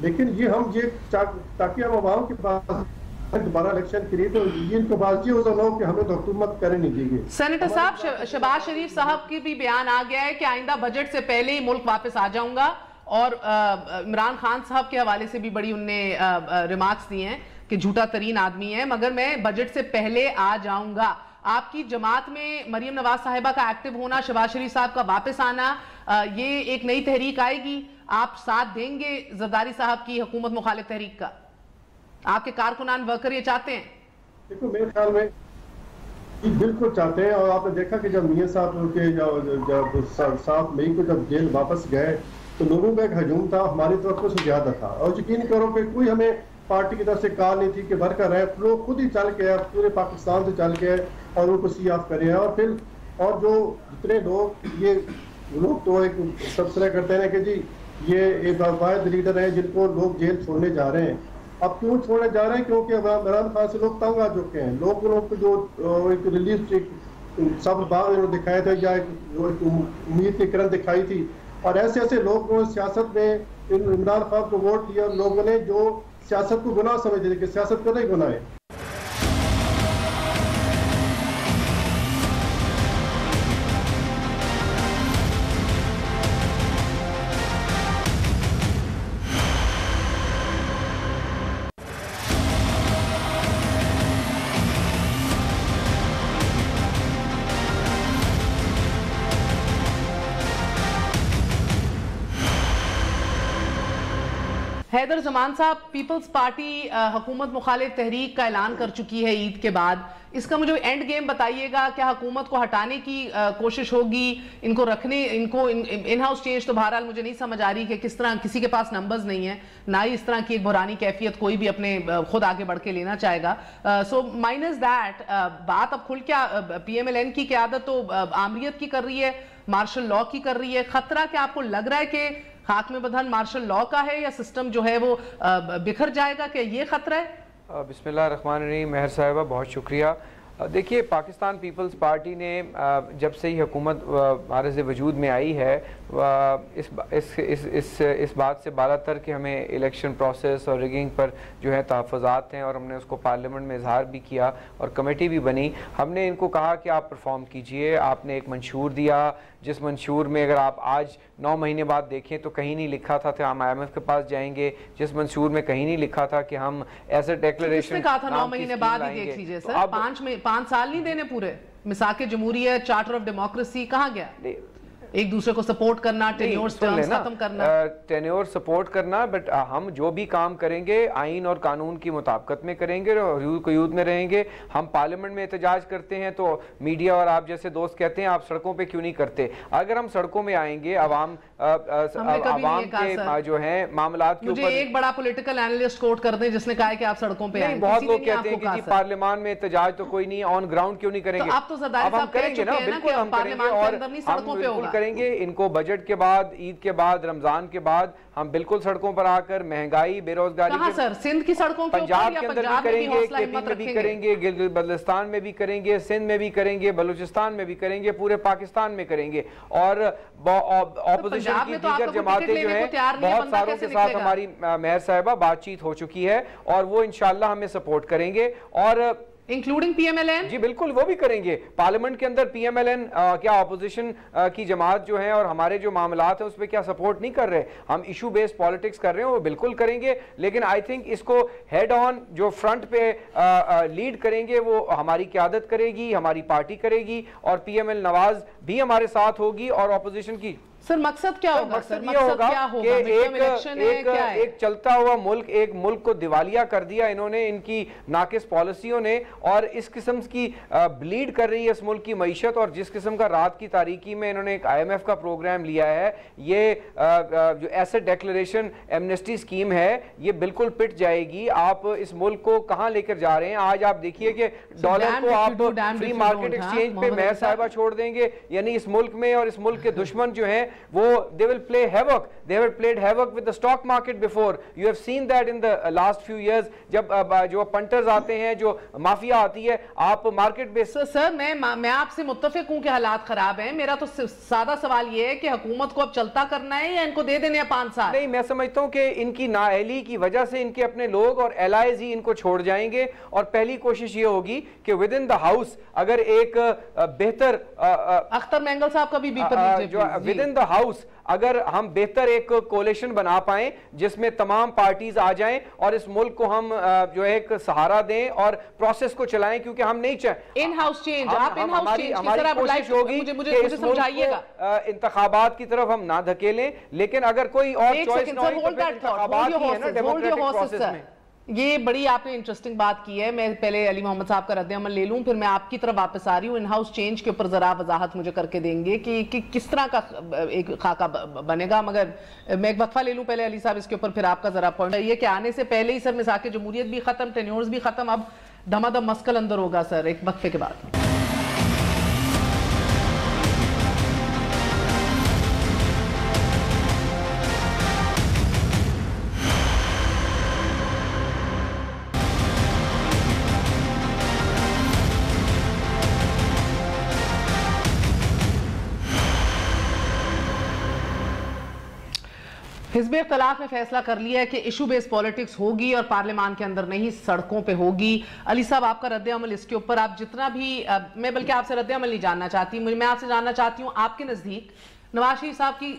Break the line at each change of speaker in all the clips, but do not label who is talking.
لیکن یہ ہم تاکہ ہم عوام کے پاس دوبارہ الیکشن کے لیے تو ان کو بات یہ ہو کہ ہمیں تو حکومت کرنے نہیں دی گئی.
سینیٹر صاحب شہباز شریف صاحب کی بھی بیان آ گیا ہے کہ آئندہ بجٹ سے پہلے ہی ملک واپس آ جاؤں گا, اور عمران خان صاحب کے حوالے سے بھی بڑی ان نے ریمارکس دی ہیں کہ جھوٹا ترین آدمی ہے مگر میں بجٹ سے پہلے آ جاؤں گا. آپ کی جماعت میں مریم نواز صاحبہ کا ایکٹیو ہونا, شہباز شریف صاحب کا واپس آنا, یہ ایک نئی تحریک آئے گی؟ آپ ساتھ دیں گے زرداری صاحب کی حکومت مخالف تحریک کا؟ آپ کے کارکنان ورکر یہ چاہتے ہیں؟
دیکھو میرے خیال میں بالکل چاہتے ہیں, اور آپ نے دیکھا کہ جب میاں صاحب کے جب 7 مئی کو جب جیل واپس گئے تو لوگوں کا ایک ہجوم تھا, ہماری طرف سے زیادہ تھا, اور یقین کرو کہ کوئی ہمیں پارٹی کی طرف سے کال نہیں تھی کہ ورکر ہے, لوگ خود ہی چل کے آئے, پورے پاکستان سے چل کے آئے اور ان کو سی آف کرے ہیں. اور پھر اور جو جتنے لوگ یہ لوگ تو ایک تبصرہ کرتے ہیں کہ جی یہ ایک واحد لیڈر ہیں جن کو لوگ جیل چھوڑنے جا رہے ہیں. اب کیوں چھوڑنے جا رہے ہیں؟ کیونکہ عمران خان سے لوگ تنگ آ چکے ہیں. لوگوں کو جو ایک ریلیف سب باغ دکھائے تھے یا ایک امید کی کرن دکھائی تھی, اور ایسے ایسے لوگوں نے سیاست میں عمران خان کو ووٹ دیا, اور لوگوں نے جو سیاست کو گناہ سمجھتے تھے کہ سیاست کو نہیں گناہ ہے.
حیدر زمان صاحب, پیپلز پارٹی حکومت مخالف تحریک کا اعلان کر چکی ہے عید کے بعد. اس کا مجھے اینڈ گیم بتائیے گا, کیا حکومت کو ہٹانے کی کوشش ہوگی, ان کو رکھنے, ان کو ان ہاؤس چینج تو بہرحال مجھے نہیں سمجھ آ رہی کہ کس طرح, کسی کے پاس نمبرز نہیں ہیں, نہ ہی اس طرح کی ایک بحرانی کیفیت کوئی بھی اپنے خود آگے بڑھ کے لینا چاہے گا. سو مائنس دیٹ, بات اب کھل کیا پی ایم ایل این کی قیادت تو آمریت کی کر رہی ہے, مارشل لاء کی کر رہی ہے. خطرہ کیا آپ کو لگ رہا ہے کہ خاک میں بدھن مارشل لاء کا ہے, یا سسٹم جو ہے وہ بکھر جائے گا, کہ یہ خطرہ ہے؟
بسم اللہ الرحمن الرحیم. مہر صاحبہ بہت شکریہ. دیکھیے, پاکستان پیپلز پارٹی نے جب سے ہی حکومت عارض وجود میں آئی ہے اس بات سے بالا تر کہ ہمیں الیکشن پروسیس اور ریگنگ پر جو ہے تحفظات ہیں, اور ہم نے اس کو پارلیمنٹ میں اظہار بھی کیا اور کمیٹی بھی بنی. ہم نے ان کو کہا کہ آپ پرفارم کیجئے. آپ نے ایک منشور دیا, جس منشور میں اگر آپ آج 9 مہینے بعد دیکھیں تو کہیں نہیں لکھا تھا کہ ہم IMF کے پاس جائیں گے. جس منشور میں کہیں نہیں لکھا تھا کہ ہم ایسے ڈیکلریشن,
کس نے کہا تھا 9 مہینے بعد ہی دیکھ لیجئے سر, 5 سال نہیں دینے پورے. مساق جمہوریت, چارٹر آف ڈیموکریسی, کہاں گیا ایک دوسرے کو سپورٹ کرنا, ٹینیورز ختم کرنا,
ٹینیور سپورٹ کرنا. بٹ ہم جو بھی کام کریں گے آئین اور قانون کی مطابقت میں کریں گے, حدود قیود میں رہیں گے. ہم پارلیمنٹ میں احتجاج کرتے ہیں تو میڈیا اور آپ جیسے دوست کہتے ہیں آپ سڑکوں پہ کیوں نہیں کرتے. اگر ہم سڑکوں میں آئیں گے, عوام کے جو ہیں معاملات کے اوپر,
مجھے ایک بڑا پولیٹیکل اینالسٹ کوٹ کر دیں جس نے کہا ہے کہ آپ سڑکوں پہ آئیں.
بہت لوگ کہتے ہیں کہ جی پارلیمان میں احتجاج تو کوئی نہیں, آن گراؤنڈ کیوں نہیں کریں گے.
اب تو زرداری صاحب کہہ چکے ہیں نا کہ پارلیمان کے اندر نہیں, سڑکوں پہ ہوگا.
کریں گے ان کو بجٹ کے بعد, عید کے بعد, رمضان کے بعد ہم بالکل سڑکوں پر آ کر مہنگائی, بے روزگاری,
کہاں سر, سندھ کی سڑکوں کے
پنجاب کے اندر بھی کریں گے, کے پی میں بھی کریں گے, گلگت بلتستان میں بھی کریں گے, سندھ میں بھی کریں گے, بلوچستان میں بھی کریں گے, پورے پاکستان میں کریں گے. اور اپوزیشن کی دیگر جماعتیں جو ہیں بہت ساروں کے ساتھ ہماری مہر صاحبہ بات چیت ہو چکی ہے, اور وہ انشاءاللہ ہمیں سپورٹ کریں گے. اور
including P M L N,
جی بالکل وہ بھی کریں گے. پارلیمنٹ کے اندر پی ایم ایل این کیا اپوزیشن کی جماعت جو ہیں اور ہمارے جو معاملات ہیں اس پہ کیا سپورٹ نہیں کر رہے؟ ہم ایشو بیس پالیٹکس کر رہے ہیں, وہ بالکل کریں گے. لیکن آئی تھنک اس کو ہیڈ آن جو فرنٹ پہ لیڈ کریں گے وہ ہماری قیادت کرے گی, ہماری پارٹی کرے گی, اور پی ایم ایل نواز بھی ہمارے ساتھ ہوگی. اور اپوزیشن کی
سر مقصد کیا ہوگا؟
مقصد یہ ہوگا کہ ایک چلتا ہوا ملک, ایک ملک کو دیوالیہ کر دیا انہوں نے, ان کی ناقص پالیسیوں نے, اور اس قسم کی بلیڈ کر رہی ہے اس ملک کی معیشت. اور جس قسم کا رات کی تاریکی میں انہوں نے ایک IMF کا پروگرام لیا ہے, یہ جو ایسٹ ڈیکلریشن ایمنسٹی سکیم ہے, یہ بالکل پٹ جائے گی. آپ اس ملک کو کہاں لے کر جا رہے ہیں؟ آج آپ دیکھیے کہ ڈالر کو آپ فری مارکیٹ ایکسچینج پہ مہر صاحبہ چھوڑ دیں گے. یعنی اس ملک میں اور اس ملک کے دشمن جو ہیں وہ they will play havoc. They have played havoc with the stock market before. You have seen that in the last few years. جب جو پنٹرز آتے ہیں, جو مافیا آتی ہے, آپ مارکیٹ بیس.
سر میں آپ سے متفق ہوں کہ حالات خراب ہیں. میرا تو سادہ سوال یہ ہے کہ حکومت کو اب چلتا کرنا ہے یا ان کو دے دینے ہیں 5 سال؟
نہیں, میں سمجھتا ہوں کہ ان کی نااہلی کی وجہ سے ان کے اپنے لوگ اور allies ہی ان کو چھوڑ جائیں گے, اور پہلی کوشش یہ ہوگی کہ ود ان دا ہاؤس اگر ایک بہتر
اختر مینگل صاحب کا بھی
ود ان دا ہاؤس اگر ہم بہتر ایک کولیشن بنا پائیں جس میں تمام پارٹیز آ جائیں اور اس ملک کو ہم جو ایک سہارا دیں اور پروسیس کو چلائیں, کیونکہ ہم نہیں چاہیں
ان ہاؤس چینج. آپ ان ہاؤس چینج کی
ہماری کوشش ہوگی کہ اس ملک کو انتخابات کی طرف ہم نہ دھکیلیں, لیکن اگر کوئی اور چوائس نہ ہوئی تو پھر انتخابات ہی ہے نا ڈیموکریٹک پروسیس میں.
یہ بڑی آپ نے انٹرسٹنگ بات کی ہے. میں پہلے علی محمد صاحب کا رد عمل لے لوں, پھر میں آپ کی طرف واپس آ رہی ہوں. ان ہاؤس چینج کے اوپر ذرا وضاحت مجھے کر کے دیں گے کہ کس طرح کا ایک خاکہ بنے گا. مگر میں ایک وقفہ لے لوں پہلے علی صاحب, اس کے اوپر پھر آپ کا ذرا پوائنٹ یہ کہ آنے سے پہلے ہی سر میثاق جمہوریت بھی ختم, ٹینیورز بھی ختم, اب دھمادم مسکل اندر ہوگا سر ایک وقفے کے بعد. حزب اختلاف نے فیصلہ کر لیا ہے کہ ایشو بیس پالیٹکس ہوگی اور پارلیمان کے اندر نہیں سڑکوں پہ ہوگی. علی صاحب آپ کا رد عمل اس کے اوپر, آپ جتنا بھی, میں بلکہ آپ سے رد عمل نہیں جاننا چاہتی, میں آپ سے جاننا چاہتی ہوں آپ کے نزدیک نواز شریف صاحب کی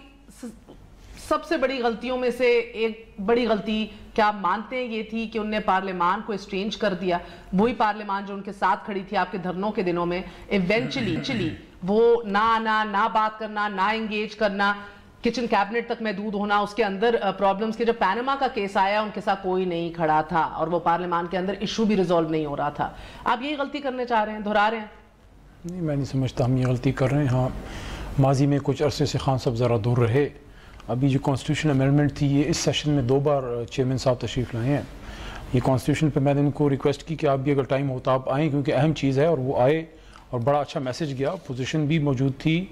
سب سے بڑی غلطیوں میں سے ایک بڑی غلطی کیا آپ مانتے ہیں یہ تھی کہ انہوں نے پارلیمان کو اسٹرینج کر دیا؟ وہی پارلیمان جو ان کے ساتھ کھڑی تھی آپ کے دھرنوں کے دنوں میں, ایونچلی وہ نہ آنا, نہ بات کرنا, نہ انگیج کرنا, کچن کیبنٹ تک محدود ہونا, اس کے اندر پرابلمز کے. جب پیناما کا کیس آیا ان کے ساتھ کوئی نہیں کھڑا تھا اور وہ پارلیمان کے اندر ایشو بھی ریزولو نہیں ہو رہا تھا. آپ یہی غلطی کرنے چاہ رہے ہیں, دہرا رہے ہیں؟
نہیں, میں نہیں سمجھتا ہم یہ غلطی کر رہے ہیں. ہاں, ماضی میں کچھ عرصے سے خان صاحب ذرا دور رہے. ابھی جو کانسٹیٹیوشن امینڈمنٹ تھی یہ اس سیشن میں 2 بار چیئرمین صاحب تشریف لائے ہیں. یہ کانسٹیٹیوشن پہ میں نے ان کو ریکویسٹ کی کہ آپ بھی اگر ٹائم ہوتا آپ آئیں, کیونکہ اہم چیز ہے, اور وہ آئے اور بڑا اچھا میسیج گیا, پوزیشن بھی موجود تھی.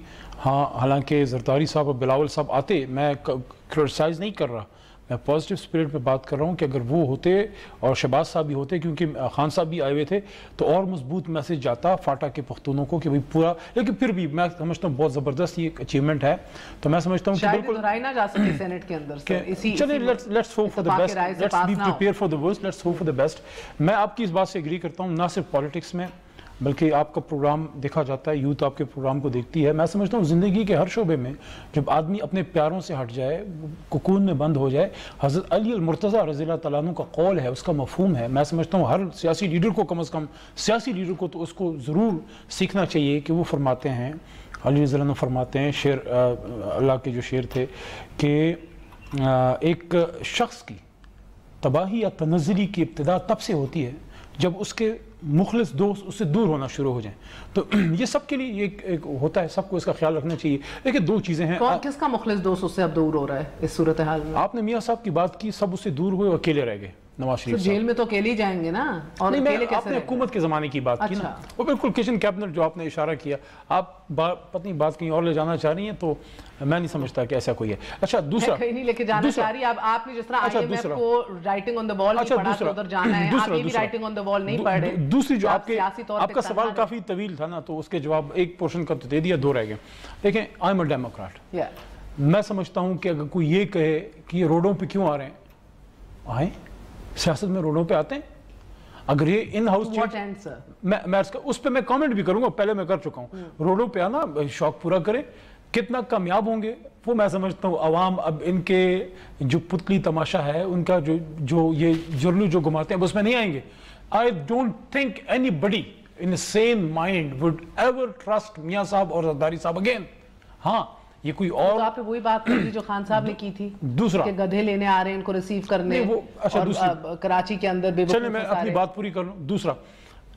ہاں, حالانکہ زرداری صاحب اور بلاول صاحب آتے, میں کرٹیسائز نہیں کر رہا, میں پازیٹیو اسپرٹ پہ بات کر رہا ہوں کہ اگر وہ ہوتے اور شہباز صاحب بھی ہوتے, کیونکہ خان صاحب بھی آئے ہوئے تھے, تو اور مضبوط میسیج جاتا فاٹا کے پختونوں کو کہ بھئی پورا. لیکن پھر بھی میں سمجھتا ہوں بہت زبردست یہ اچیومنٹ ہے. تو میں سمجھتا ہوں کہ بالکل
دہرائی نہ جا سکے سینٹ کے اندر سے.
چلیں, let's hope for the best, let's be prepare for the worst, let's hope for the best. میں آپ کی اس بات سے ایگری کرتا ہوں, نہ صرف پالیٹکس میں بلکہ آپ کا پروگرام دیکھا جاتا ہے, یوتھ آپ کے پروگرام کو دیکھتی ہے. میں سمجھتا ہوں زندگی کے ہر شعبے میں جب آدمی اپنے پیاروں سے ہٹ جائے, کوکون میں بند ہو جائے, حضرت علی المرتضیٰ رضی اللہ تعالیٰ عنہ کا قول ہے, اس کا مفہوم ہے. میں سمجھتا ہوں ہر سیاسی لیڈر کو, کم از کم سیاسی لیڈر کو تو اس کو ضرور سیکھنا چاہیے کہ وہ فرماتے ہیں, علی رضی اللہ عنہ فرماتے ہیں, شعر اللہ کے جو شعر تھے کہ ایک شخص کی تباہی یا تنزلی کی ابتدا تب سے ہوتی ہے جب اس کے مخلص دوست اس سے دور ہونا شروع ہو جائیں. تو یہ سب کے لیے ایک ہوتا ہے, سب کو اس کا خیال رکھنا چاہیے. لیکن 2 چیزیں ہیں.
کس کا مخلص دوست اس سے اب دور ہو رہا ہے اس صورتحال میں؟
آپ نے میاں صاحب کی بات کی, سب اس سے دور ہوئے, اکیلے رہ گئے. نواز شریف
جیل میں تو اکیلے ہی جائیں گے نا, اور اکیلے کیسے؟
آپ نے حکومت کے زمانے کی بات کی نا, وہ بالکل کچن کیبنٹ جو آپ نے اشارہ کیا, آپ پتنی بات کہیں اور لے جانا چاہ رہی ہیں, تو میں نہیں سمجھتا کہ ایسا کوئی ہے. اچھا دوسرا
کہیں نہیں لے کے جانا چاہ رہی. اب آپ نے جس طرح آئی ایم ایف کو رائٹنگ آن دا وال نہیں پڑھا تو ادھر جانا ہے, آپ یہ بھی رائٹنگ آن دا وال نہیں پڑھ رہے.
دوسری جو آپ کا سوال کافی طویل تھا نا, تو اس کے جواب ایک پورشن کا تو دے دیا, 2 رہ گئے. دیکھیں, آئی ایم اے ڈیموکریٹ. میں سمجھتا ہوں کہ اگر کوئی یہ کہے کہ یہ روڈوں پہ کیوں آ رہے ہیں, آئیں, سیاست میں روڈوں پہ آتے ہیں. اگر یہ ان ہاؤس چینج, میں اس پہ میں کامنٹ بھی کروں گا, پہلے میں کر چکا ہوں. روڈوں پہ آنا, شوق پورا کریں, کتنا کامیاب ہوں گے وہ میں سمجھتا ہوں عوام اب ان کے جو پتلی تماشا ہے ان کا جو یہ جرنو جو گھماتے ہیں اس میں نہیں آئیں گے. I don't think anybody in a sane mind would ever trust میاں صاحب اور زرداری صاحب again. ہاں, یہ کوئی اور
تو آپ نے وہی بات کر دی جو خان صاحب نے کی تھی,
دوسرا
کہ گدھے لینے آ رہے ہیں ان کو ریسیو کرنے, اور کراچی کے اندر بے وقوف.
چلیں میں اپنی بات پوری کر لوں. دوسرا,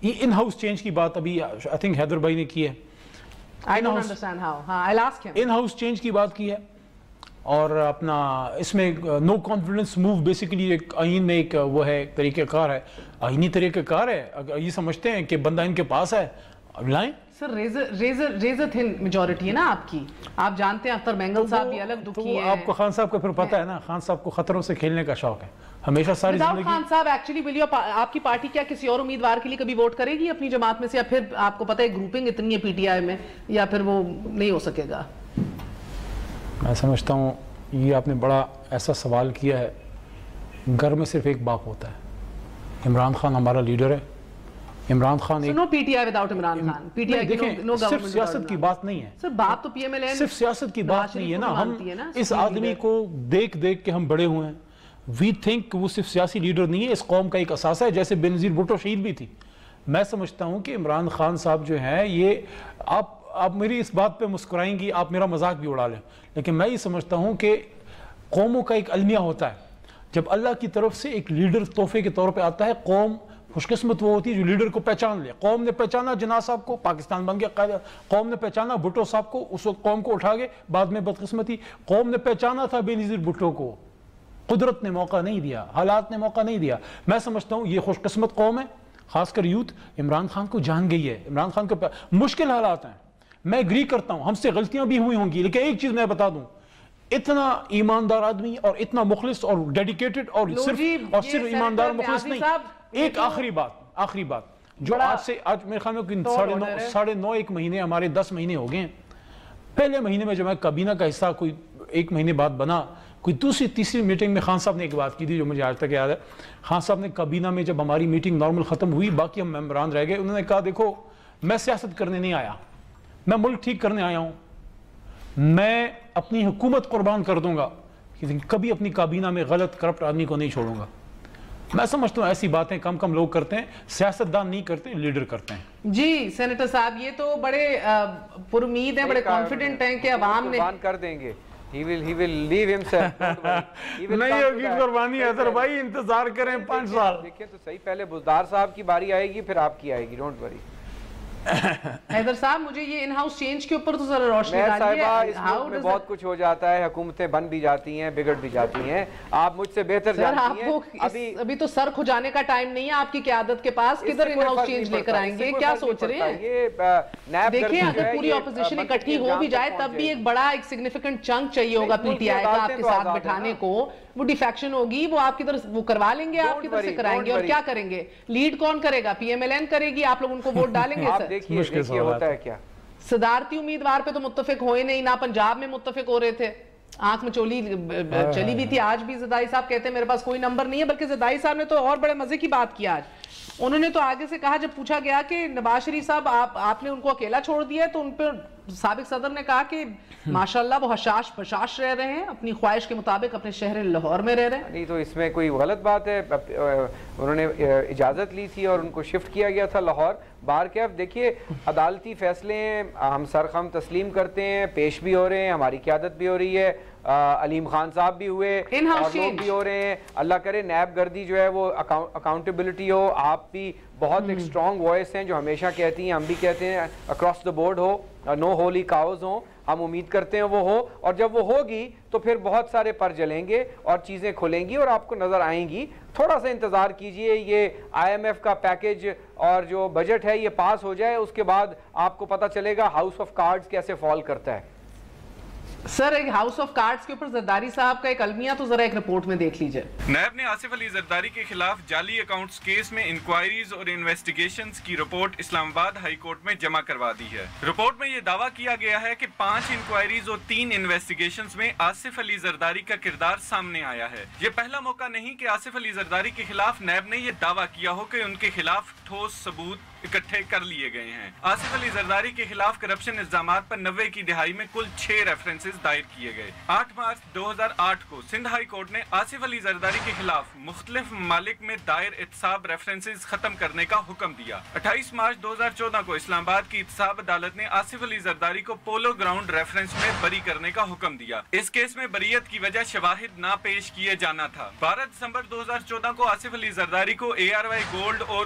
یہ ان ہاؤس چینج کی بات ابھی I think حیدر بھائی نے کی ہے.
I don't understand how. ہاں, I'll ask him.
In house change کی بات کی ہے, اور اپنا اس میں نو کانفیڈنس موو بیسیکلی ایک آئین میں ایک وہ ہے, ایک طریقہ کار ہے, آئینی طریقہ کار ہے. اگر یہ سمجھتے ہیں کہ بندہ ان کے پاس ہے, لائیں
سر ریزر تھن میجورٹی ہے نا آپ کی, آپ جانتے ہیں اختر بینگل صاحب بھی الگ دکھی ہیں.
آپ کو خان صاحب کا پھر پتہ ہے نا, خان صاحب کو خطروں سے کھیلنے کا شوق ہے ہمیشہ ساری زندگی.
خان صاحب ایکچولی بولیے آپ کی پارٹی کیا کسی اور امیدوار کے لیے کبھی ووٹ کرے گی اپنی جماعت میں سے, یا پھر آپ کو پتہ ہے گروپنگ اتنی ہے پی ٹی آئی میں, یا پھر وہ نہیں ہو سکے گا؟
میں سمجھتا ہوں یہ آپ نے بڑا ایسا سوال کیا ہے. گھر میں صرف ایک باپ ہوتا ہے, عمران خان ہمارا لیڈر ہے. عمران خان ایک
no P T I without Imran Khan. P T I
دیکھیں صرف سیاست کی بات نہیں ہے,
سر باپ تو پی ایم ایل این
صرف سیاست کی بات نہیں ہے نا. ہم اس آدمی کو دیکھ کے ہم بڑے ہوئے ہیں. وی تھنک وہ صرف سیاسی لیڈر نہیں ہے, اس قوم کا ایک اثاثہ ہے, جیسے بینظیر بھٹو شہید بھی تھی. میں سمجھتا ہوں کہ عمران خان صاحب جو ہیں یہ آپ میری اس بات پہ مسکرائیں گی, آپ میرا مذاق بھی اڑا لیں, لیکن میں یہ سمجھتا ہوں کہ قوموں کا ایک المیہ ہوتا ہے. جب اللہ کی طرف سے ایک لیڈر تحفے کے طور پہ آتا ہے, قوم خوش قسمت وہ ہوتی ہے جو لیڈر کو پہچان لے. قوم نے پہچانا جناح صاحب کو, پاکستان بن گیا. قوم نے پہچانا بھٹو صاحب کو, اس وقت قوم کو اٹھا گئے. بعد میں بدقسمتی قوم نے پہچانا تھا بینظیر بھٹو کو, قدرت نے موقع نہیں دیا, حالات نے موقع نہیں دیا. میں سمجھتا ہوں یہ خوش قسمت قوم ہے, خاص کر یوتھ عمران خان کو جان گئی ہے. عمران خان کے مشکل حالات ہیں, میں اگری کرتا ہوں, ہم سے غلطیاں بھی ہوئی ہوں گی, لیکن ایک چیز میں بتا دوں, اتنا ایماندار آدمی اور اتنا مخلص اور ڈیڈیکیٹڈ اور صرف ایماندار مخلص نہیں. ایک آخری بات جو آج میرے خیال میں 9.5 مہینے ہمارے 10 مہینے ہو گئے ہیں. پہلے مہینے میں جب میں کابینہ کا حصہ کوئی 1 مہینے بعد بنا, کوئی دوسری تیسری میٹنگ میں خان صاحب نے ایک بات کی تھی جو مجھے آج تک یاد ہے. خان صاحب نے کابینہ میں جب ہماری میٹنگ نارمل ختم ہوئی, باقی ہم ممبران رہ گئے, انہوں نے کہا دیکھو میں سیاست کرنے نہیں آیا, میں ملک ٹھیک کرنے آیا ہوں. میں اپنی حکومت قربان کر دوں گا, لیکن کبھی اپنی کابینہ میں غلط کرپٹ آدمی کو نہیں چھوڑوں گا. میں سمجھتا ہوں ایسی باتیں کم لوگ کرتے ہیں, سیاستدان نہیں کرتے, لیڈر کرتے ہیں.
جی سینیٹر صاحب یہ تو بڑے پر امید ہیں, بڑے کانفیڈنٹ ہیں کہ عوام نے
کر دیں گے. He will leave himself.
نہیں ہوگی قربانی حیدر بھائی, انتظار کریں 5 سال.
دیکھیں تو صحیح, پہلے بزدار صاحب کی باری آئے گی, پھر آپ کی آئے گی, ڈونٹ وری.
حیدر صاحب مجھے یہ ان ہاؤس چینج کے اوپر تو ذرا روشنی ڈالیے.
اس ملک میں بہت کچھ ہو جاتا ہے, حکومتیں بن بھی جاتی ہیں, بگڑ بھی جاتی ہیں. آپ مجھ سے بہتر جانتی ہیں.
ابھی تو سر کھجانے کا ٹائم نہیں ہے آپ کی قیادت کے پاس, کدھر ان ہاؤس چینج لے کر آئیں گے, کیا سوچ رہے ہیں؟ دیکھیں اگر پوری اپوزیشن اکٹھی ہو بھی جائے تب بھی ایک بڑا ایک سگنیفیکنٹ چنک چاہیے ہوگا پی ٹی آئی کا آپ کے ساتھ بٹھانے کو. وہ ڈیفیکشن ہوگی, وہ آپ کی طرف وہ کروا لیں گے, آپ کی طرف سے کرائیں گے, اور کیا کریں گے؟ لیڈ کون کرے گا؟ پی ایم ایل این کرے گی, آپ لوگ ان کو ووٹ ڈالیں گے؟ سر
دیکھیے ہوتا ہے کیا,
صدارتی امیدوار پہ تو متفق ہوئے نہیں, نہ پنجاب میں متفق ہو رہے تھے, آنکھ میں چولی چلی بھی تھی. آج بھی زدائی صاحب کہتے ہیں میرے پاس کوئی نمبر نہیں ہے, بلکہ زدائی صاحب نے تو اور بڑے مزے کی بات کی. آج انہوں نے تو آگے سے کہا, جب پوچھا گیا کہ نواز شریف صاحب آپ نے ان کو اکیلا چھوڑ دیا ہے, تو ان پہ سابق صدر نے کہا کہ ماشاءاللہ وہ حشاش بشاش رہ رہے ہیں, اپنی خواہش کے مطابق اپنے شہر لاہور میں رہ رہے ہیں.
نہیں تو اس میں کوئی غلط بات ہے, انہوں نے اجازت لی تھی اور ان کو شفٹ کیا گیا تھا لاہور. باہر کے اب دیکھیے عدالتی فیصلے ہیں, ہم سرخم تسلیم کرتے ہیں, پیش بھی ہو رہے ہیں, ہماری قیادت بھی ہو رہی ہے, علیم خان صاحب بھی ہوئے اور لوگ بھی ہو رہے ہیں. اللہ کرے نیب گردی جو ہے وہ اکاؤنٹیبلٹی ہو. آپ بھی بہت ایک سٹرونگ وائس ہیں جو ہمیشہ کہتی ہیں, ہم بھی کہتے ہیں اکراس دا بورڈ ہو, نو ہولی کاؤز ہوں. ہم امید کرتے ہیں وہ ہو, اور جب وہ ہوگی تو پھر بہت سارے پر جلیں گے اور چیزیں کھلیں گی اور آپ کو نظر آئیں گی. تھوڑا سا انتظار کیجئے, یہ آئی ایم ایف کا پیکج اور جو بجٹ ہے یہ پاس ہو جائے, اس کے بعد آپ کو پتہ چلے گا ہاؤس آف کارڈز کیسے فال کرتا ہے.
سر ایک ہاؤس آف کارڈز کے اوپر زرداری صاحب کا ایک المیہ تو ذرا ایک رپورٹ میں دیکھ لیجئے.
نیب نے آصف علی زرداری کے خلاف جعلی اکاؤنٹس کیس میں انکوائریز اور انویسٹیگیشنز کی رپورٹ اسلام آباد ہائی کورٹ میں جمع کروا دی ہے. رپورٹ میں یہ دعویٰ کیا گیا ہے کہ 5 انکوائریز اور 3 انویسٹیگیشنز میں آصف علی زرداری کا کردار سامنے آیا ہے. یہ پہلا موقع نہیں کہ آصف علی زرداری کے خلاف نیب نے یہ دعویٰ کیا ہو کہ ان کے خلاف ٹھوس ثبوت اکٹھے کر لیے گئے ہیں. آصف علی زرداری کے خلاف کرپشن الزامات پر 90 کی دہائی میں کل 6 ریفرنسز دائر کیے گئے. 8 مارچ 2008 کو سندھ ہائی کورٹ نے آصف علی زرداری کے خلاف مختلف ممالک میں دائر احتساب ریفرنسز ختم کرنے کا حکم دیا. 28 مارچ 2014 کو اسلام آباد کی احتساب عدالت نے آصف علی زرداری کو پولو گراؤنڈ ریفرنس میں بری کرنے کا حکم دیا. اس کیس میں بریت کی وجہ شواہد نہ پیش کیے جانا تھا. 12 دسمبر 2014 کو آصف علی زرداری کو ARY گولڈ اور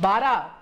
12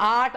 8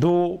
2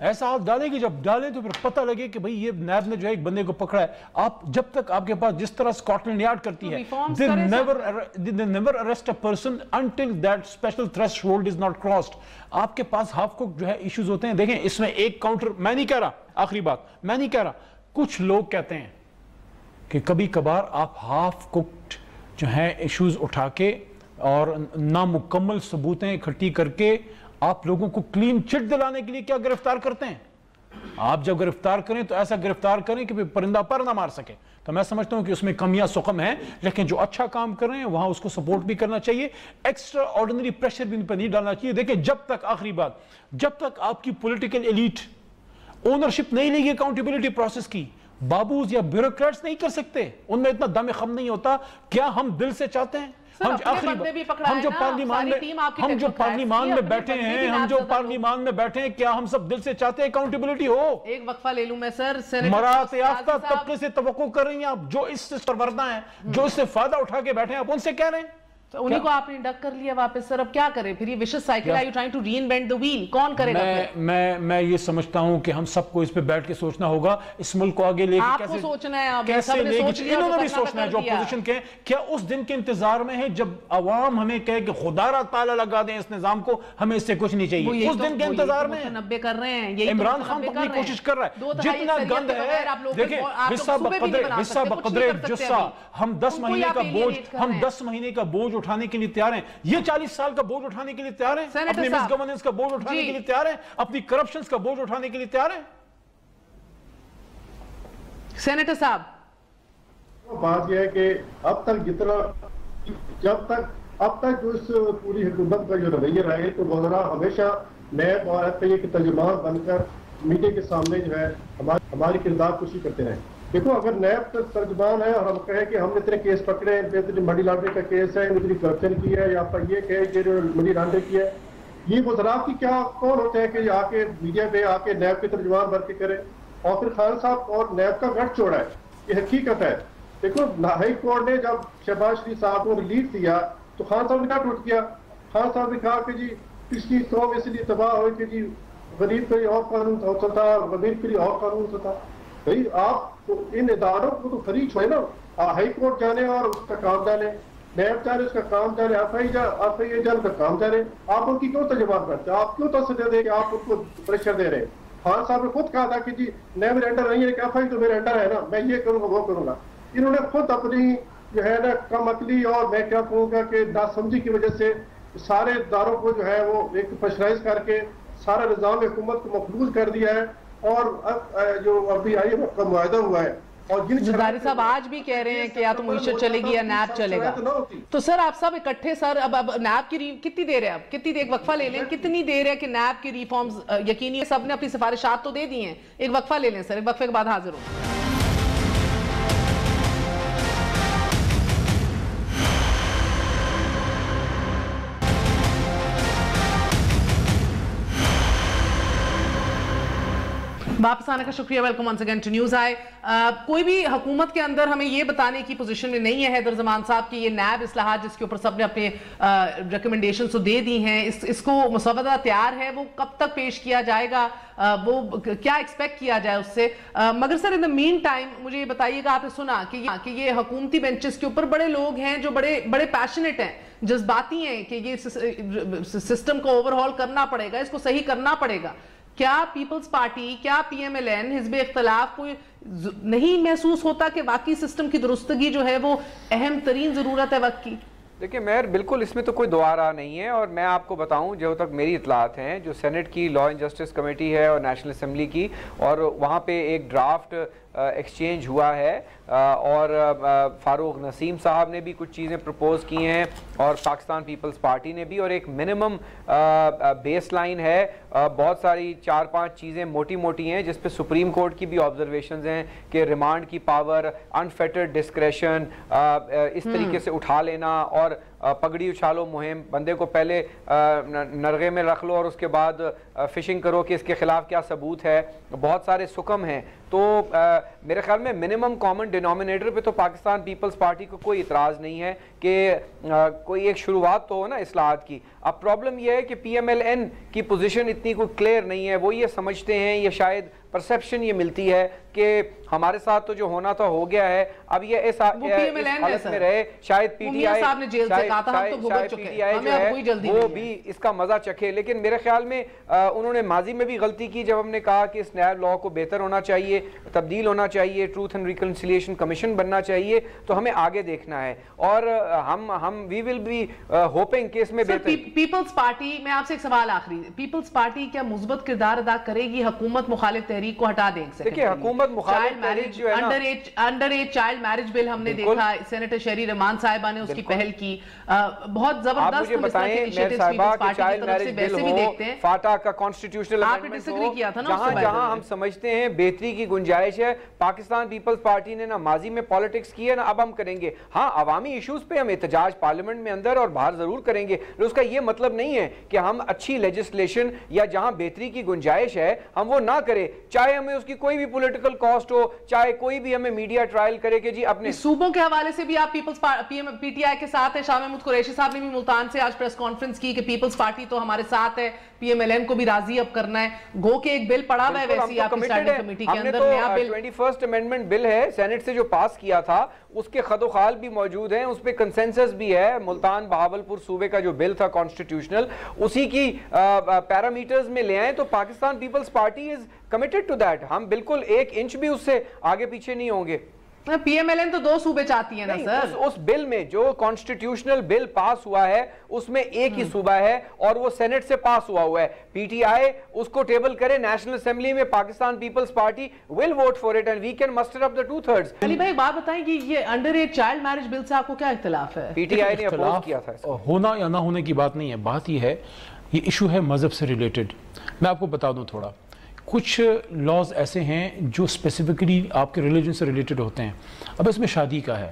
ایسا آپ ڈالیں گے, جب ڈالیں تو پھر پتہ لگے کہ بھئی یہ نیب نے جو ہے ایک بندے کو پکڑا ہے. آپ جب تک آپ کے پاس جس طرح اسکاٹ لینڈ یارڈ کرتی ہے, they never arrest a person until that special threshold is not crossed. آپ کے پاس ہاف کوک جو ہے ایشوز ہوتے ہیں. دیکھیں اس میں ایک کاؤنٹر, میں نہیں کہہ رہا, آخری بات میں نہیں کہہ رہا, کچھ لوگ کہتے ہیں کہ کبھی کبھار آپ ہاف کوکڈ جو ہیں ایشوز اٹھا کے اور نامکمل ثبوتیں اکٹھی کر کے آپ لوگوں کو کلین چٹ دلانے کے لیے کیا گرفتار کرتے ہیں. آپ جب گرفتار کریں تو ایسا گرفتار کریں کہ پرندہ پر نہ مار سکے. تو میں سمجھتا ہوں کہ اس میں کمیاں سقم ہیں, لیکن جو اچھا کام کر رہے ہیں وہاں اس کو سپورٹ بھی کرنا چاہیے, ایکسٹرا آرڈنری پریشر بھی ان پر نہیں ڈالنا چاہیے. دیکھیں جب تک, آخری بات, جب تک آپ کی پولیٹیکل ایلیٹ اونرشپ نہیں لے گی اکاؤنٹیبلٹی پروسیس کی, بابوز یا بیوروکریٹس نہیں کر سکتے, ان میں اتنا دم خم نہیں ہوتا. کیا ہم دل سے چاہتے ہیں ہم جو پارلیمان میں بیٹھے ہیں, کیا ہم سب دل سے چاہتے ہیں اکاؤنٹیبلٹی ہو؟
ایک وقفہ لے لوں میں سر.
مراعات یافتہ طبقے سے توقع کر رہی ہیں آپ, جو اس سے سرورنا ہے, جو اس سے فائدہ اٹھا کے بیٹھے ہیں, آپ ان سے کہہ رہے ہیں
انہیں کو آپ نے ڈک کر لیا واپس. سر اب کیا کریں پھر؟ یہ vicious cycle, are you trying to reinvent the wheel? کون کرے گا پھر؟
میں یہ سمجھتا ہوں کہ ہم سب کو اس پہ بیٹھ کے سوچنا ہوگا, اس ملک کو آگے لے کے
کیسے سوچنا ہے.
کیسے لے کے, انہوں نے بھی سوچنا ہے جو اپوزیشن کے. کیا اس دن کے انتظار میں ہے جب عوام ہمیں کہے کہ خدا را تالا لگا دیں اس نظام کو, ہمیں اس سے کچھ نہیں چاہیے, اس دن کے انتظار میں
نبے کر رہے ہیں.
عمران خان تو اپنی کوشش کر رہا ہے, جتنا گند ہے. دیکھیں حصہ بقدر جسہ, ہم 10 مہینے کا بوجھ اٹھانے کے لیے تیار ہیں. یہ 40 سال کا بوجھ اٹھانے کے لیے تیار ہیں, اپنی مس گورننس کا بوجھ اٹھانے کے لیے تیار ہیں, اپنی کرپشنز کا بوجھ اٹھانے کے لیے تیار ہیں.
سینیٹر صاحب,
بات یہ ہے کہ اب تک جو اس پوری حکومت کا جو رویہ رہا ہے, تو وزراء ہمیشہ نیب اور ایف آئی اے کے ترجمان بن کر میڈیا کے سامنے جو ہے ہماری کردار کشی کرتے رہے. دیکھو اگر نیب کا ترجمان ہے اور ہم کہیں کہ ہم نے اتنے کیس پکڑے ہیں, اتنی منی لانڈرنگ کا کیس ہے, اتنی کرپشن کی ہے, یا آپ یہ کہے کہ منی لانڈرنگ کی ہے, یہ وزراء کی کیا کون ہوتے ہیں کہ یہ آ کے میڈیا پہ آ کے نیب کے ترجمان بن کے کرے؟ اور پھر خان صاحب اور نیب کا گٹھ چھوڑا ہے, یہ حقیقت ہے. دیکھو ہائی کورٹ نے جب شہباز شریف صاحب کو ریلیف دیا تو خان صاحب نے کیا ٹوٹ کیا؟ خان صاحب نے کہا کہ جی پچھلی قوم اس لیے تباہ ہوئی کہ جی غریب کے لیے اور قانون ہوتا تھا, غریب کے لیے اور قانون ہوتا تھا. بھائی آپ ان اداروں کو تو فریق ہوئے نا, ہائی کورٹ جانے اور اس کا کام جانے, نیب جانے اس کا کام جانے, ایف آئی اے جانے کا کام جانے. آپ ان کی کیوں ترجمات کرتے ہیں؟ آپ کیوں توسط دیں کہ آپ ان کو پریشر دے رہے ہیں؟ خان صاحب نے خود کہا تھا کہ جی نیب میرے انڈر نہیں ہے, کہ ایف آئی تو میرے انڈر ہے نا, میں یہ کروں گا وہ کروں گا. انہوں نے خود اپنی جو ہے نا کم عقلی اور میں کیا کہوں گا کہ ناسمجھی کی وجہ سے سارے اداروں کو جو ہے وہ ایک پریشرائز کر کے سارا نظام حکومت کو مقبوض کر دیا ہے. اور جو ابھی آئی ایم ایف کا معاہدہ ہوا ہے, اور
زرداری صاحب آج بھی کہہ رہے ہیں کہ یا تو معیشت چلے گی یا نیب چلے گا. تو سر آپ سب اکٹھے, سر اب نیب کی کتنی دیر ہے, اب کتنی دیر, ایک وقفہ لے لیں, کتنی دیر ہے کہ نیب کی ریفارمز یقینی سب نے اپنی سفارشات تو دے دی ہیں, ایک وقفہ لے لیں سر, ایک وقفے کے بعد حاضر ہوں. واپس آنے کا شکریہ. Welcome once again to News Eye. کوئی بھی حکومت کے اندر ہمیں یہ بتانے کی پوزیشن میں نہیں ہے حیدر زمان صاحب کہ یہ نیب اصلاحات جس کے اوپر سب نے اپنے ریکمنڈیشنز تو دے دی ہیں, اس کو مسودہ تیار ہے, وہ کب تک پیش کیا جائے گا, وہ کیا ایکسپیکٹ کیا جائے اس سے. مگر سر ان دا مین ٹائم مجھے یہ بتائیے گا, آپ نے سنا کہ یہ حکومتی بینچز کے اوپر بڑے لوگ ہیں جو بڑے پیشنیٹ ہیں, جذباتی ہیں کہ یہ سسٹم کو اوور ہال کرنا پڑے گا, اس کو صحیح کرنا پڑے گا. کیا پیپلز پارٹی, کیا پی ایم ایل این, حزب اختلاف کو نہیں محسوس ہوتا کہ واقعی سسٹم کی درستگی جو ہے وہ اہم ترین ضرورت ہے وقت کی؟
دیکھیں مہر, بالکل اس میں تو کوئی دوبارہ نہیں ہے. اور میں آپ کو بتاؤں جو تک میری اطلاعات ہیں, جو سینٹ کی لا اینڈ جسٹس کمیٹی ہے اور نیشنل اسمبلی کی, اور وہاں پہ ایک ڈرافٹ ایکسچینج ہوا ہے, اور فاروق نسیم صاحب نے بھی کچھ چیزیں پروپوز کی ہیں, اور پاکستان پیپلز پارٹی نے بھی, اور ایک منیمم بیس لائن ہے. بہت ساری 4-5 چیزیں موٹی موٹی ہیں جس پہ سپریم کورٹ کی بھی آبزرویشنز ہیں کہ ریمانڈ کی پاور, انفیٹرڈ ڈسکریشن, اس طریقے سے اٹھا لینا, اور پگڑی اچھالو مہم, بندے کو پہلے نرغے میں رکھ لو اور اس کے بعد فشنگ کرو کہ اس کے خلاف کیا ثبوت ہے. بہت سارے سکم ہیں تو میرے خیال میں منیمم کامن ڈینومینیٹر پہ تو پاکستان پیپلز پارٹی کو کوئی اعتراض نہیں ہے کہ کوئی ایک شروعات تو ہو نا اصلاحات کی. اب پرابلم یہ ہے کہ پی ایم ایل این کی پوزیشن اتنی کوئی کلیئر نہیں ہے. وہ یہ سمجھتے ہیں, یہ شاید پرسیپشن یہ ملتی ہے کہ ہمارے ساتھ تو جو ہونا تھا ہو گیا ہے, اب یہ اس حالت میں رہے, شاید پی ٹی آئی جو ہے وہ بھی اس کا مزہ چکھے. لیکن میرے خیال میں انہوں نے ماضی میں بھی غلطی کی جب ہم نے کہا کہ اس نیب لا کو بہتر ہونا چاہیے, تبدیل ہونا چاہیے, ٹروتھ اینڈ ریکنسیلیشن کمیشن بننا چاہیے. تو ہمیں آگے دیکھنا ہے اور ہم وی ول بی ہوپنگ کہ اس میں بہتر.
پیپلز پارٹی, میں آپ سے ایک سوال آخری, پیپلز پارٹی کیا مثبت کردار ادا کرے گی حکومت مخالف تحریک کو ہٹا دیں؟
دیکھیں حکومت مخالف تحریک جو ہے نا,
انڈر ایج چائلڈ میرج بل ہم نے دیکھا, سینیٹر شہری رحمان صاحبہ نے اس کی پہل کی, بہت زبردست.
آپ مجھے بتائیں میرے صاحبہ کہ چائلڈ میرج بل ہو, فاٹا کا کانسٹیٹیوشنل امینڈمنٹ ہو, جہاں ہم سمجھتے ہیں بہتری کی گنجائش ہے. پاکستان پیپلز پارٹی نے نا ماضی میں پالیٹکس کی ہے نا, اب ہم کریں گے. ہاں عوامی ایشوز پہ ہم احتجاج پارلیمنٹ میں اندر اور باہر ضرور کریں گے, اس کا یہ مطلب نہیں ہے کہ ہم اچھی لیجسلیشن یا جہاں بہتری کی گنجائش ہے ہم وہ نہ کریں, چاہے ہمیں اس کی کوئی بھی پولیٹیکل کاسٹ ہو, چاہے کوئی بھی ہمیں میڈیا ٹرائل کرے کہ جی اپنے
صوبوں کے حوالے سے بھی آپ پیپلز پی ٹی آئی کے ساتھ ہے. شاہ محمود قریشی صاحب نے بھی ملتان سے آج پریس کانفرنس کی کہ پیپلز پارٹی تو ہمارے ساتھ ہے, پی ایم ایل این کو بھی راضی اب کرنا ہے. گو کہ ایک بل پڑا ہوا ہے ویسی آپ کی اسٹینڈنگ کمیٹی کے اندر, نیا بل
21st امینڈمنٹ بل ہے سینٹ سے جو پاس کیا تھا, اس کے خط و خال بھی موجود ہیں, اس پہ کنسنسس بھی ہے. ملتان بہاولپور صوبے کا جو بل تھا کانسٹیٹیوشنل, اسی کی پیرامیٹرز میں لے آئیں. تو Pakistan Peoples Party is committed to that. ہم بالکل ایک انچ بھی اس سے آگے پیچھے نہیں ہوں گے.
پی ایم ایل این تو 2 صوبے چاہتی ہے نا سر.
اس بل میں جو کانسٹیٹیوشنل بل پاس ہوا ہے اس میں ایک ہی صوبہ ہے اور وہ سینٹ سے پاس ہوا ہوا ہے. پی ٹی آئی اس کو ٹیبل کرے نیشنل اسمبلی میں, Pakistan Peoples Party will vote for it and we can muster up the 2/3.
Ali بھائی بات بتائیں کہ یہ under age child marriage bill سے آپ کو کیا اختلاف ہے؟
پی ٹی آئی نے اپوز کیا تھا.
ہونا یا نہ ہونے کی بات نہیں ہے, بات یہ ہے یہ ایشو ہے مذہب سے ریلیٹڈ. میں آپ کو بتا دوں تھوڑا, کچھ لاز ایسے ہیں جو اسپیسیفکلی آپ کے ریلیجن سے ریلیٹڈ ہوتے ہیں. اب اس میں شادی کا ہے,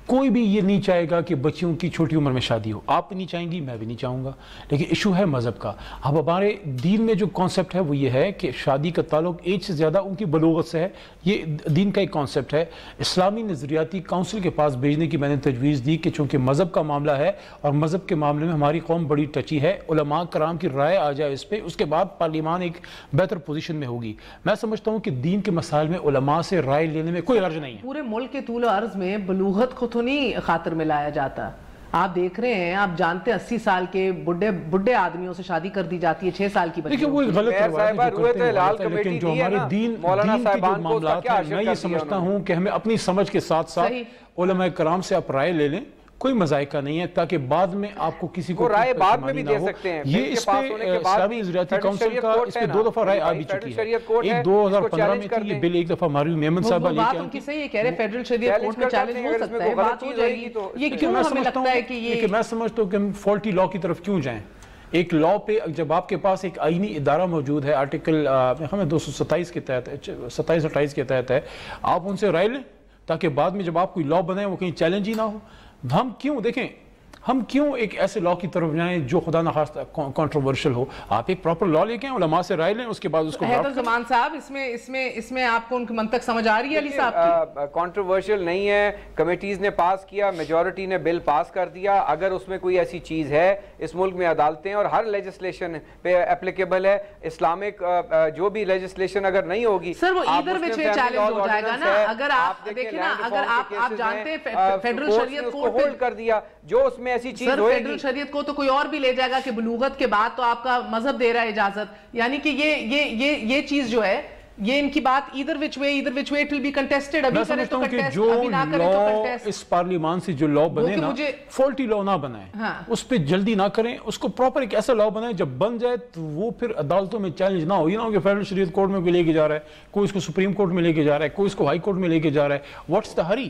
کوئی بھی یہ نہیں چاہے گا کہ بچیوں کی چھوٹی عمر میں شادی ہو. آپ بھی نہیں چاہیں گی, میں بھی نہیں چاہوں گا, لیکن ایشو ہے مذہب کا. اب ہمارے دین میں جو کانسیپٹ ہے وہ یہ ہے کہ شادی کا تعلق ایج سے زیادہ ان کی بلوغت سے ہے. یہ دین کا ایک کانسیپٹ ہے. اسلامی نظریاتی کونسل کے پاس بھیجنے کی میں نے تجویز دی کہ چونکہ مذہب کا معاملہ ہے اور مذہب کے معاملے میں ہماری قوم بڑی ٹچی ہے, علماء کرام کی رائے آ جائے اس پہ, اس کے بعد پارلیمان ایک بہتر پوزیشن میں ہوگی. میں سمجھتا ہوں کہ دین کے مسائل میں علماء سے رائے لینے میں کوئی حرج نہیں ہے.
پورے ملک کے طول و عرض میں بلوغت کو تو نہیں خاطر میں لایا جاتا. آپ دیکھ رہے ہیں, آپ جانتے ہیں 80 سال کے بڑھے آدمیوں سے شادی کر دی جاتی ہے 6 سال کی بچی.
لیکن وہ ایک غلط روایت ہے, لیکن جو ہمارے دین کے جو معاملات ہیں, میں یہ سمجھتا ہوں کہ ہمیں اپنی سمجھ کے ساتھ ساتھ علماء کرام سے آپ رائے لے لیں, کوئی مذائقہ نہیں ہے, تاکہ بعد میں آپ کو کسی کو
رائے بعد میں بھی دے سکتے ہیں.
یہ اس پہ اسلامی نظریاتی کونسل کا اس پہ 2 دفعہ رائے آ بھی چکی ہے. ایک 2015 میں تھی, یہ بل ایک دفعہ ماروی میمن صاحبہ لے کے
بات ان کی صحیح ہے, کہہ رہے فیڈرل شریعت کورٹ میں چیلنج ہو سکتا ہے, بات ہو جائے گی. یہ کیوں ہمیں لگتا ہے کہ یہ,
میں سمجھتا ہوں کہ ہم فالٹی لا کی طرف کیوں جائیں. ایک لا پہ جب آپ کے پاس ایک آئینی ادارہ موجود ہے, آرٹیکل ہمیں 227 کے تحت 27-28 کے تحت ہے, آپ ان سے رائے لیں تاکہ بعد میں جب آپ کوئی لا بنائیں وہ کہیں چیلنج ہی نہ ہو. ہم کیوں دیکھیں, ہم کیوں ایک ایسے لا کی طرف جائیں جو خدا نخواستہ کنٹروورشل ہو. آپ ایک پراپر لا لے کے علماء سے رائے لیں, اس کے بعد اس کو.
حیدر زمان صاحب, اس میں آپ کو ان کی منطق سمجھ آ رہی ہے علی صاحب کی؟
کنٹروورشل نہیں ہے, کمیٹیز نے پاس کیا, میجورٹی نے بل پاس کر دیا. اگر اس میں کوئی ایسی چیز ہے, اس ملک میں عدالتیں اور ہر لیجسلیشن پہ اپلیکیبل ہے. اسلامک جو بھی لیجسلیشن اگر نہیں ہوگی
سر, وہ ایدر وچ وے چیلنج ہو جائے گا نا. اگر آپ دیکھیں نا, اگر آپ جانتے ہیں فیڈرل شریعت کورٹ
ہولڈ کر دیا, جو اس میں ایسی چیز ہوئے گی.
فیڈرل شریعت کو تو کوئی اور بھی لے جائے گا کہ بلوغت کے بعد تو آپ کا مذہب دے رہا ہے اجازت, یعنی کہ یہ چیز جو ہے, یہ ان کی بات either which way it will be contested. ابھی کرے تو کنٹیسٹ, ابھی نہ کرے تو کنٹیسٹ.
اس پارلیمان سے جو لا بنے نا, فالٹی لا نہ بنائیں, اس پہ جلدی نہ کریں, اس کو پراپر ایک ایسا لا بنائیں جب بن جائے تو وہ پھر عدالتوں میں چیلنج نہ ہو. یہ نہ ہو کہ فیڈرل شریعت کورٹ میں کوئی لے کے جا رہا ہے, کوئی اس کو سپریم کورٹ میں لے کے جا رہا ہے, کوئی اس کو ہائی کورٹ میں لے کے جا رہا ہے. واٹس دا ہری؟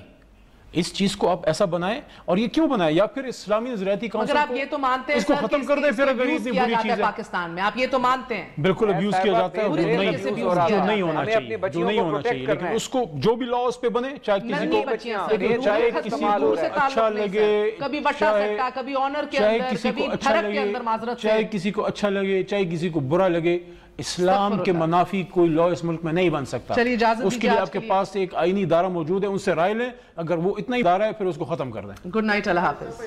اس چیز کو آپ ایسا بنائیں. اور یہ کیوں بنائیں؟ یا پھر اسلامی نظریاتی کونسل
آپ یہ تو مانتے ہیں
اس کو ختم کر دیں, پھر اگر یہ بری چیز ہے
پاکستان میں, آپ یہ تو مانتے ہیں
بالکل ابیوز کیا جاتا ہے, جو نہیں ہونا چاہیے. لیکن اس کو جو بھی لا اس پہ بنے, چاہے کسی کو اچھا لگے,
کبھی بٹا سٹا, کبھی آنر کے اندر, کبھی تھرک کے اندر, معذرت سے,
چاہے کسی کو اچھا لگے, چاہے کسی کو برا لگے, اسلام کے منافی کوئی لا اس ملک میں نہیں بن سکتا. اس کے لیے آپ کے پاس ایک آئینی ادارہ موجود ہے, ان سے رائے لیں, اگر وہ اتنا ہی ادارہ ہے پھر اس کو ختم کر دیں.
گڈ نائٹ, اللہ حافظ.